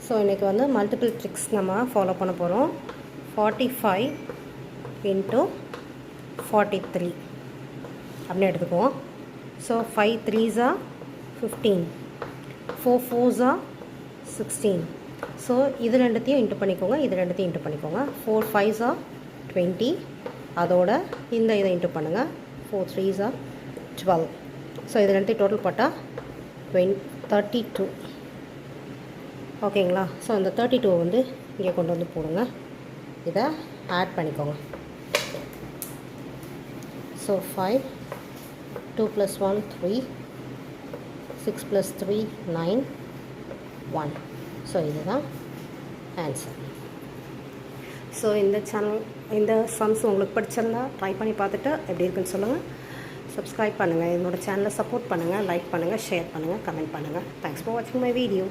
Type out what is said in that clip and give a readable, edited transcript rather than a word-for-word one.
So இன்றைக்கி வந்து multiple tricks நம்ம ஃபாலோ பண்ண போகிறோம். 45 into 43 அப்படின்னு எடுத்துக்குவோம். So 5 3s are 15, 4 4s are 16. So இது ரெண்டுத்தையும் இன்ட்டு பண்ணிக்கோங்க, இது ரெண்டுத்தையும் இன்ட்டு பண்ணிக்கோங்க. 4 5s are 20, அதோட இந்த இதை இன்ட்டு பண்ணுங்கள். 4 3s are 12. ஸோ இது ரெண்டுத்தையும் டோட்டல் போட்டால் 32. ஓகேங்களா? ஸோ இந்த 32 வந்து இங்கே கொண்டு வந்து போடுங்க. இதை ஆட் பண்ணிக்கோங்க. ஸோ 5, 2 + 1 3, 6 + 3 9, 1. ஸோ இதுதான் ஆன்சர். ஸோ இந்த சம்ஸ் உங்களுக்கு பிடிச்சிருந்தா ட்ரை பண்ணி பார்த்துட்டு எப்படி இருக்குன்னு சொல்லுங்கள். சப்ஸ்கிரைப் பண்ணுங்கள், என்னோடய சேனலை சப்போர்ட் பண்ணுங்கள், லைக் பண்ணுங்கள், ஷேர் பண்ணுங்கள், கமெண்ட் பண்ணுங்கள். தேங்க்ஸ் ஃபார் வாட்சிங் மை வீடியோ.